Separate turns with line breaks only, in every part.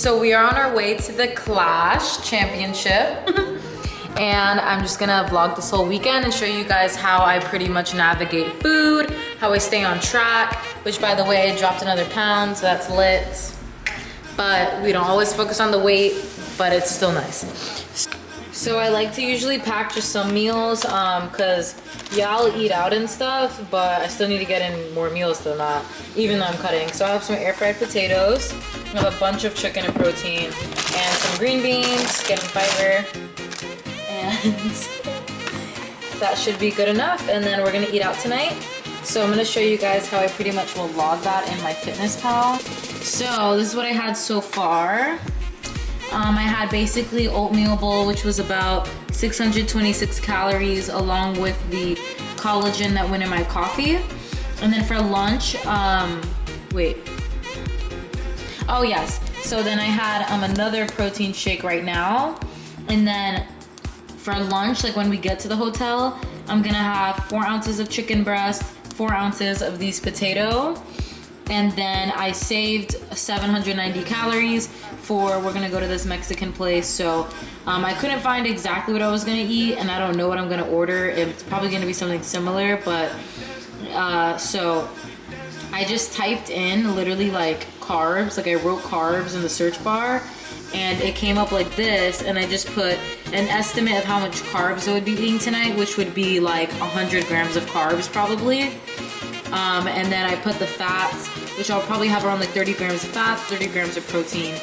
So we are on our way to the Clash Championship. And I'm just gonna vlog this whole weekend and show you guys how I pretty much navigate food, how I stay on track, which by the way, I dropped another pound, so that's lit. But we don't always focus on the weight, but it's still nice. So I like to usually pack just some meals, cause yeah, I'll eat out and stuff, but I still need to get in more meals than that, even though I'm cutting. So I have some air fried potatoes, I have a bunch of chicken and protein, and some green beans, getting fiber. And that should be good enough, and then we're gonna eat out tonight. So I'm gonna show you guys how I pretty much will log that in my fitness pal. So this is what I had so far. I had basically oatmeal bowl, which was about 626 calories, along with the collagen that went in my coffee. And then for lunch, oh yes, so then I had another protein shake right now, and then for lunch, like when we get to the hotel, I'm gonna have 4 ounces of chicken breast, 4 ounces of these potato, and then I saved 790 calories for, we're gonna go to this Mexican place. So I couldn't find exactly what I was gonna eat, and I don't know what I'm gonna order. It's probably gonna be something similar, but so I just typed in literally like carbs, like I wrote carbs in the search bar, and it came up like this, and I just put an estimate of how much carbs I would be eating tonight, which would be like 100 grams of carbs probably. And then I put the fats, which I'll probably have around like 30 grams of fat, 30 grams of protein.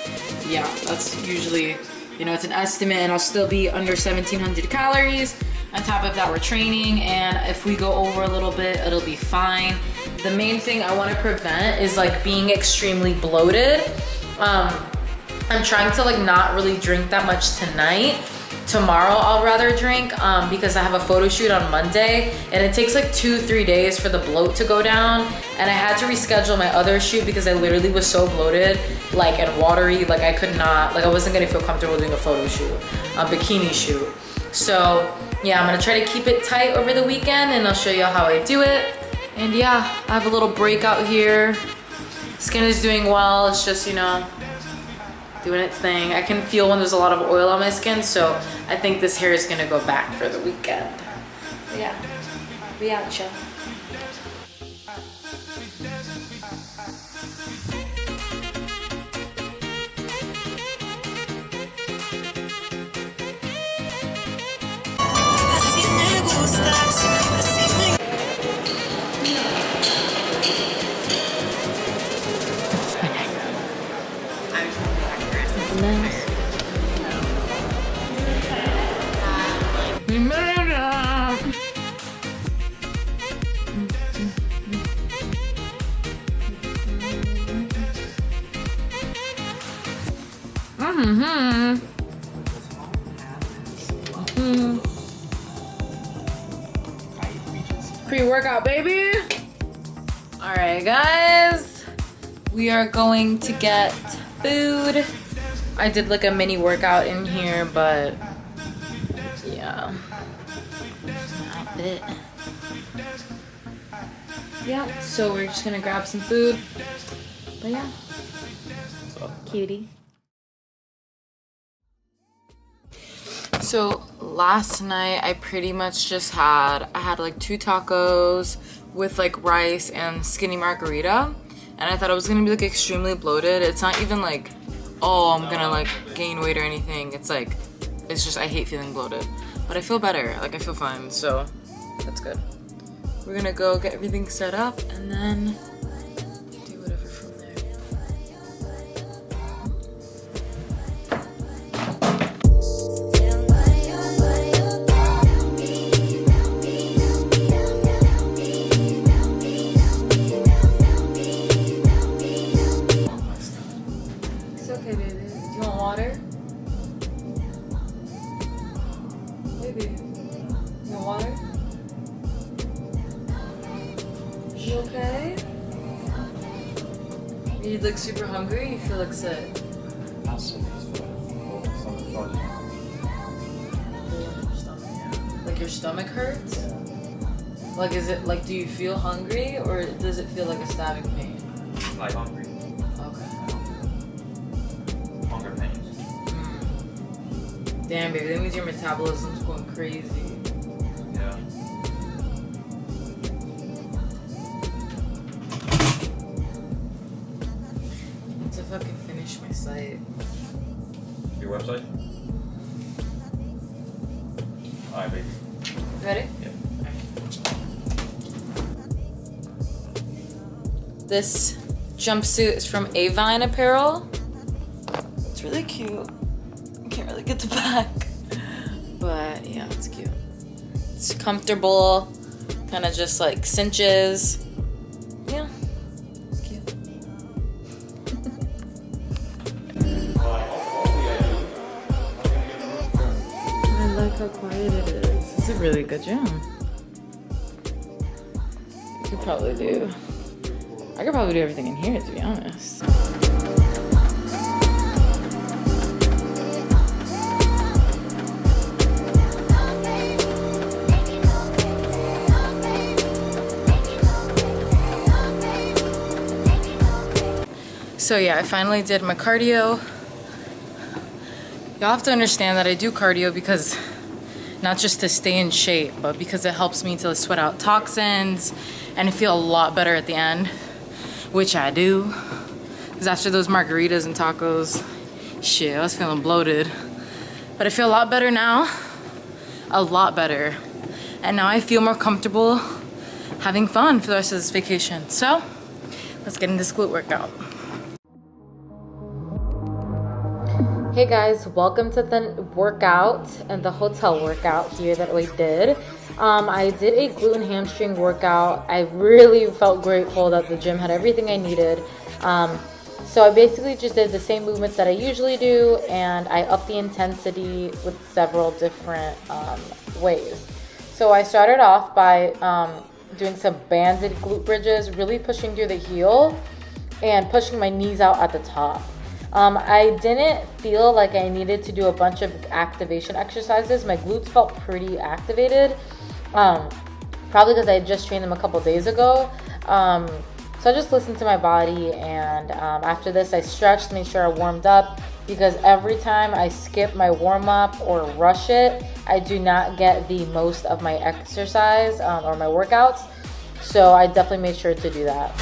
Yeah, that's usually, you know, it's an estimate, and I'll still be under 1,700 calories. On top of that, we're training, and if we go over a little bit, it'll be fine. The main thing I want to prevent is like being extremely bloated. I'm trying to like not really drink that much tonight. Tomorrow I'll rather drink because I have a photo shoot on Monday, and it takes like 2-3 days for the bloat to go down, and I had to reschedule my other shoot because I literally was so bloated, like, and watery, like I could not, like I wasn't gonna feel comfortable doing a photo shoot, a bikini shoot. So yeah, I'm gonna try to keep it tight over the weekend, and I'll show you how I do it. And yeah, I have a little breakout here. Skin is doing well, it's just, you know, doing its thing. I can feel when there's a lot of oil on my skin, so I think this hair is gonna go back for the weekend. But yeah, we out, y'all. Pre-workout, baby. All right, guys, we are going to get food. I did like a mini workout in here, but yeah, not it. Yeah, so we're just gonna grab some food. But yeah, cutie. So last night I pretty much just I had like 2 tacos with like rice and skinny margarita, and I thought I was gonna be like extremely bloated. It's not even like, oh, I'm gonna like gain weight or anything. It's like, it's just I hate feeling bloated, but I feel better, like I feel fine, so that's good. We're gonna go get everything set up and then do whatever from there. It's okay, baby. Do you want water? Baby, you want water? You okay? You look super hungry? You feel like sick? Like your stomach hurts? Like, is it like, do you feel hungry, or does it feel like a stabbing pain?
Like hungry.
Okay. Damn, baby, that means your metabolism's going crazy.
Yeah.
To fucking finish my site.
Your website? Alright, baby.
Ready?
Yeah.
This jumpsuit is from Avine Apparel. It's really cute. I can't really get the back. But yeah, it's cute. It's comfortable. Kind of just like cinches. Yeah, it's cute. I like how quiet it is. It's a really good gym. I could probably do everything in here, to be honest. So yeah, I finally did my cardio. Y'all have to understand that I do cardio because not just to stay in shape, but because it helps me to sweat out toxins and I feel a lot better at the end, which I do. Because after those margaritas and tacos, shit, I was feeling bloated. But I feel a lot better now, a lot better. And now I feel more comfortable having fun for the rest of this vacation. So let's get into this glute workout. Hey guys, welcome to the workout and the hotel workout here that we did. I did a glute and hamstring workout. I really felt grateful that the gym had everything I needed. So I basically just did the same movements that I usually do, and I upped the intensity with several different ways. So I started off by doing some banded glute bridges, really pushing through the heel and pushing my knees out at the top. I didn't feel like I needed to do a bunch of activation exercises. My glutes felt pretty activated, probably because I had just trained them a couple days ago. So I just listened to my body, and after this I stretched, made sure I warmed up, because every time I skip my warm-up or rush it, I do not get the most of my exercise or my workouts. So I definitely made sure to do that.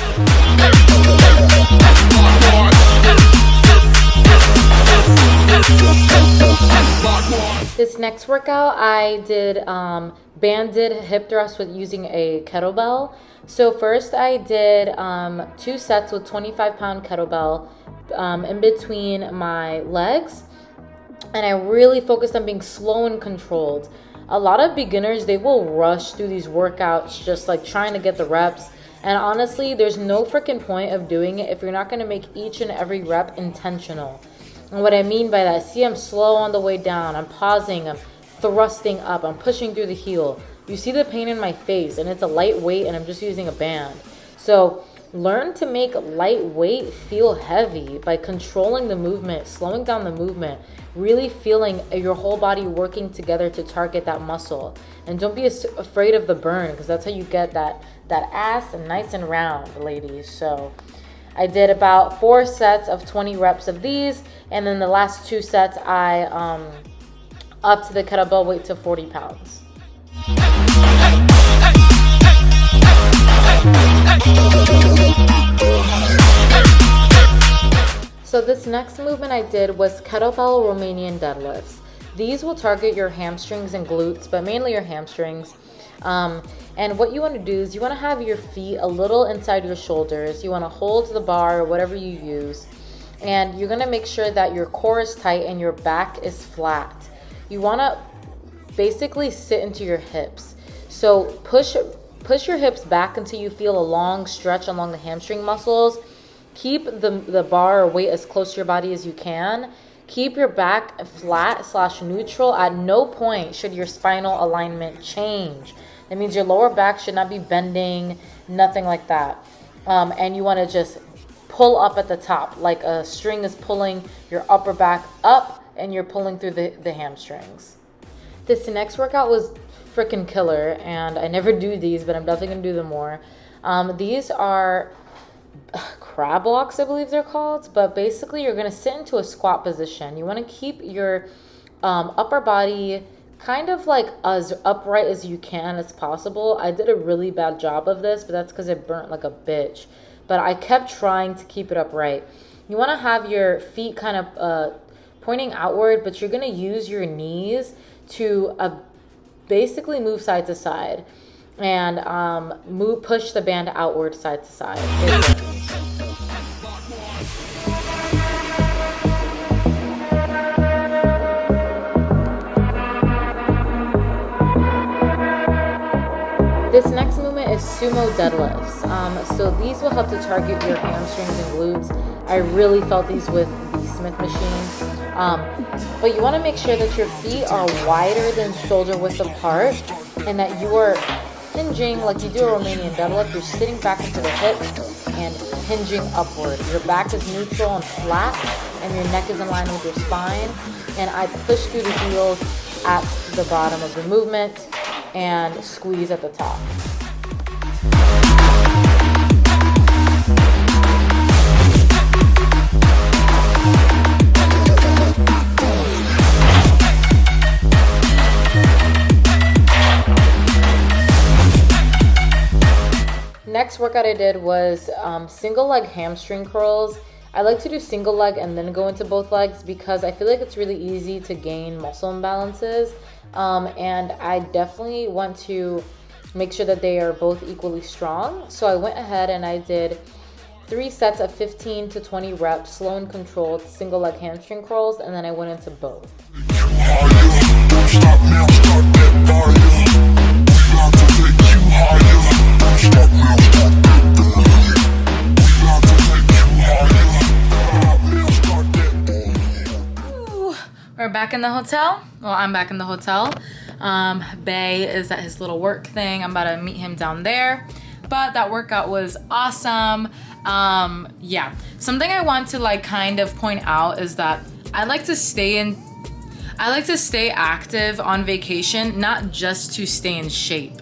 This next workout I did banded hip thrust with using a kettlebell. So first I did 2 sets with 25-pound kettlebell in between my legs, and I really focused on being slow and controlled. A lot of beginners, they will rush through these workouts just like trying to get the reps, and honestly there's no freaking point of doing it if you're not going to make each and every rep intentional. And what I mean by that, see, I'm slow on the way down, I'm pausing, I'm thrusting up, I'm pushing through the heel. You see the pain in my face, and it's a lightweight, and I'm just using a band. So learn to make lightweight feel heavy by controlling the movement, slowing down the movement, really feeling your whole body working together to target that muscle. And don't be afraid of the burn, because that's how you get that ass nice and round, ladies. So I did about 4 sets of 20 reps of these, and then the last 2 sets I upped the kettlebell weight to 40 pounds. So this next movement I did was kettlebell Romanian deadlifts. These will target your hamstrings and glutes, but mainly your hamstrings. And what you want to do is you want to have your feet a little inside your shoulders. You want to hold the bar or whatever you use, and you're going to make sure that your core is tight and your back is flat. You want to basically sit into your hips. So push your hips back until you feel a long stretch along the hamstring muscles. Keep the bar or weight as close to your body as you can. Keep your back flat/neutral. At no point should your spinal alignment change. That means your lower back should not be bending, nothing like that. And you want to just pull up at the top, like a string is pulling your upper back up and you're pulling through the hamstrings. This next workout was freaking killer, and I never do these, but I'm definitely going to do them more. These are crab walks, I believe they're called, but basically you're going to sit into a squat position. You want to keep your upper body kind of like as upright as you can as possible. I did a really bad job of this, but that's because it burnt like a bitch. But I kept trying to keep it upright. You want to have your feet kind of pointing outward, but you're going to use your knees to basically move side to side and push the band outward side to side. This next movement is Sumo Deadlifts. So these will help to target your hamstrings and glutes. I really felt these with the Smith machine. But you want to make sure that your feet are wider than shoulder width apart and that you are hinging like you do a Romanian deadlift. You're sitting back into the hips and hinging upward. Your back is neutral and flat and your neck is in line with your spine. And I push through the heels at the bottom of the movement and squeeze at the top. Next workout I did was single leg hamstring curls. I like to do single leg and then go into both legs because I feel like it's really easy to gain muscle imbalances. And I definitely want to make sure that they are both equally strong. So I went ahead and I did 3 sets of 15 to 20 reps, slow and controlled single leg hamstring curls, and then I went into both. We're back in the hotel. Well, I'm back in the hotel. Bay is at his little work thing. I'm about to meet him down there. But that workout was awesome. Yeah. Something I want to like kind of point out is that I like to stay active on vacation, not just to stay in shape.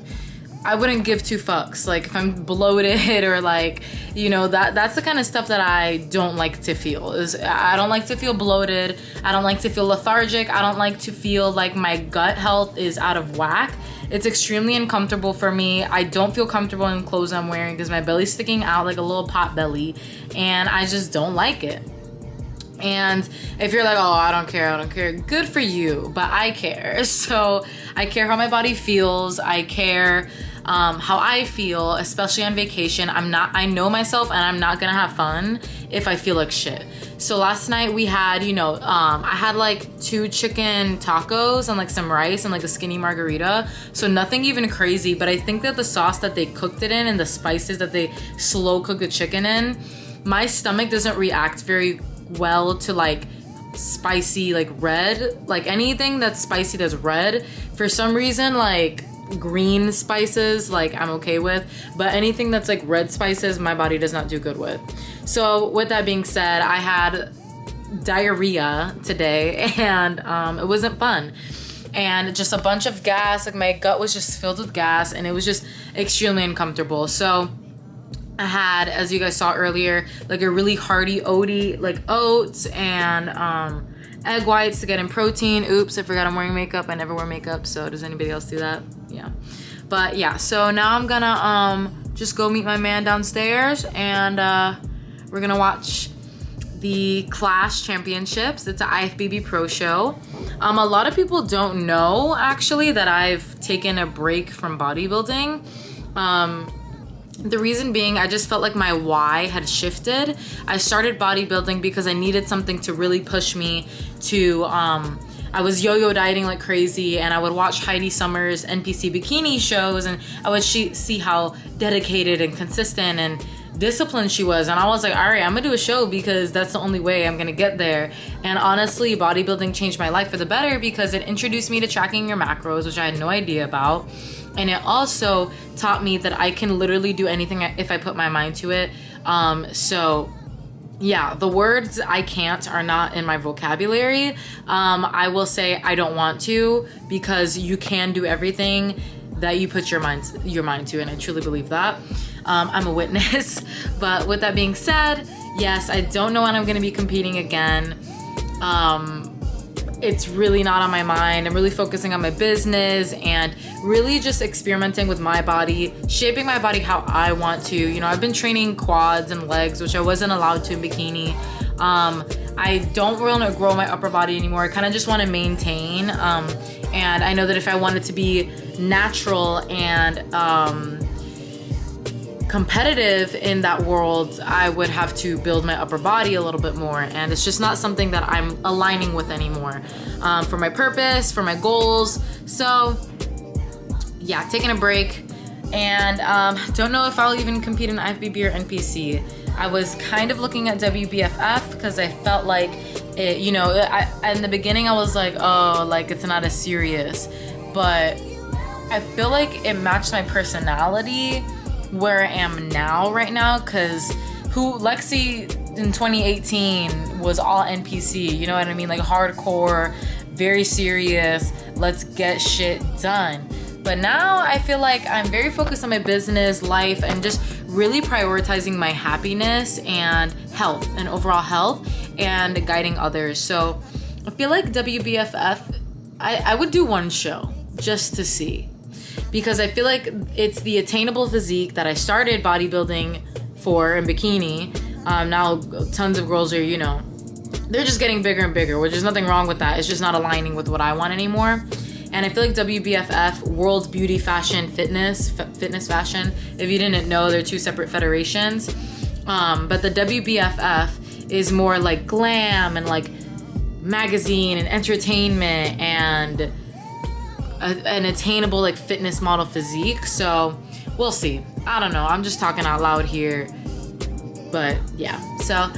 I wouldn't give 2 fucks. Like if I'm bloated or like, you know, that's the kind of stuff that I don't like to feel. I don't like to feel bloated. I don't like to feel lethargic. I don't like to feel like my gut health is out of whack. It's extremely uncomfortable for me. I don't feel comfortable in clothes I'm wearing because my belly's sticking out like a little pot belly and I just don't like it. And if you're like, oh, I don't care, good for you, but I care. So I care how my body feels. I care how I feel, especially on vacation. I know myself and I'm not gonna have fun if I feel like shit. So last night we had, you know, I had like 2 chicken tacos and like some rice and like a skinny margarita. So nothing even crazy, but I think that the sauce that they cooked it in and the spices that they slow cook the chicken in, my stomach doesn't react very well to like spicy, like red, like anything that's spicy that's red. For some reason, like green spices, like I'm okay with, but anything that's like red spices, my body does not do good with. So with that being said, I had diarrhea today and it wasn't fun. And just a bunch of gas, like my gut was just filled with gas and it was just extremely uncomfortable. So I had, as you guys saw earlier, like a really hearty oaty, like oats and egg whites to get in protein. Oops, I forgot I'm wearing makeup. I never wear makeup, so does anybody else do that? Yeah. But yeah, so now I'm gonna just go meet my man downstairs and we're gonna watch the Clash Championships. It's an IFBB Pro show. A lot of people don't know actually that I've taken a break from bodybuilding. The reason being, I just felt like my why had shifted. I started bodybuilding because I needed something to really push me to, I was yo-yo dieting like crazy and I would watch Heidi Sommer's NPC bikini shows and I would see how dedicated and consistent and disciplined she was. And I was like, all right, I'm gonna do a show because that's the only way I'm gonna get there. And honestly, bodybuilding changed my life for the better because it introduced me to tracking your macros, which I had no idea about. And it also taught me that I can literally do anything if I put my mind to it. So yeah, the words I can't are not in my vocabulary. I will say I don't want to because you can do everything that you put your mind to, and I truly believe that. I'm a witness. But with that being said, yes, I don't know when I'm gonna be competing again. it's really not on my mind. I'm really focusing on my business and really just experimenting with my body, shaping my body how I want to. You know, I've been training quads and legs, which I wasn't allowed to in bikini. I don't want to grow my upper body anymore. I kind of just want to maintain. And I know that if I wanted to be natural and competitive in that world, I would have to build my upper body a little bit more, and it's just not something that I'm aligning with anymore for my purpose, for my goals. So yeah, taking a break, and don't know if I'll even compete in IFBB or NPC. I was kind of looking at WBFF because I felt like it, you know, in the beginning I was like, oh, like it's not as serious, but I feel like it matched my personality where I am now, right now, because Lexi in 2018 was all NPC, you know what I mean? Like hardcore, very serious, let's get shit done. But now I feel like I'm very focused on my business, life, and just really prioritizing my happiness and health and overall health and guiding others. So I feel like WBFF, I would do one show just to see, because I feel like it's the attainable physique that I started bodybuilding for in bikini. Now tons of girls are, you know, they're just getting bigger and bigger, which is nothing wrong with that. It's just not aligning with what I want anymore. And I feel like WBFF, World Beauty Fashion Fitness Fashion, if you didn't know, they're two separate federations. But the WBFF is more like glam and like magazine and entertainment and an attainable like fitness model physique. So we'll see. I don't know. I'm just talking out loud here. But yeah. So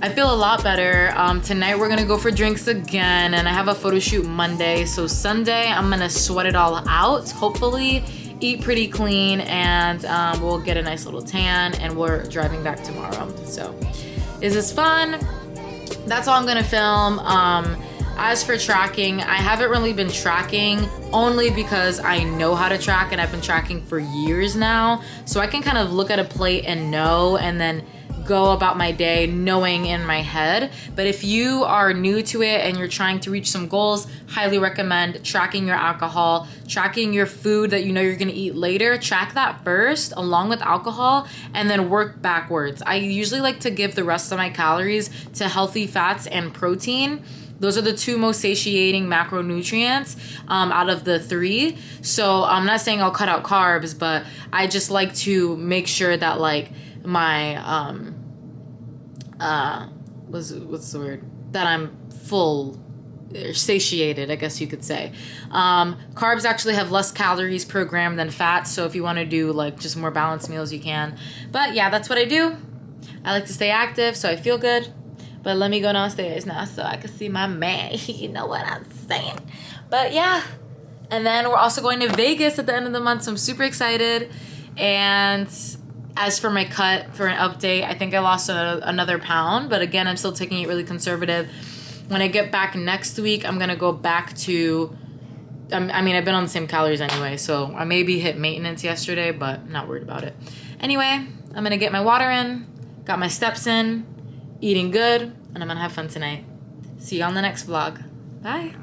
I feel a lot better. Tonight we're gonna go for drinks again, and I have a photo shoot Monday. So Sunday I'm gonna sweat it all out, hopefully eat pretty clean, and we'll get a nice little tan, and we're driving back tomorrow. So is this fun? That's all I'm gonna film. As for tracking, I haven't really been tracking, only because I know how to track and I've been tracking for years now. So I can kind of look at a plate and know, and then go about my day knowing in my head. But if you are new to it and you're trying to reach some goals, highly recommend tracking your alcohol, tracking your food that you know you're gonna eat later. Track that first along with alcohol, and then work backwards. I usually like to give the rest of my calories to healthy fats and protein. Those are the two most satiating macronutrients out of the three. So I'm not saying I'll cut out carbs, but I just like to make sure that like my what's the word, that I'm full or satiated, I guess you could say. Carbs actually have less calories per gram than fats, so if you want to do like just more balanced meals, you can. But yeah, that's what I do. I like to stay active, so I feel good. But let me go downstairs now so I can see my man. You know what I'm saying? But yeah. And then we're also going to Vegas at the end of the month, so I'm super excited. And as for my cut, for an update, I think I lost another pound. But again, I'm still taking it really conservative. When I get back next week, I'm going to go back to... I mean, I've been on the same calories anyway, so I maybe hit maintenance yesterday, but I'm not worried about it. Anyway, I'm going to get my water in, got my steps in, eating good, and I'm gonna have fun tonight. See you on the next vlog. Bye.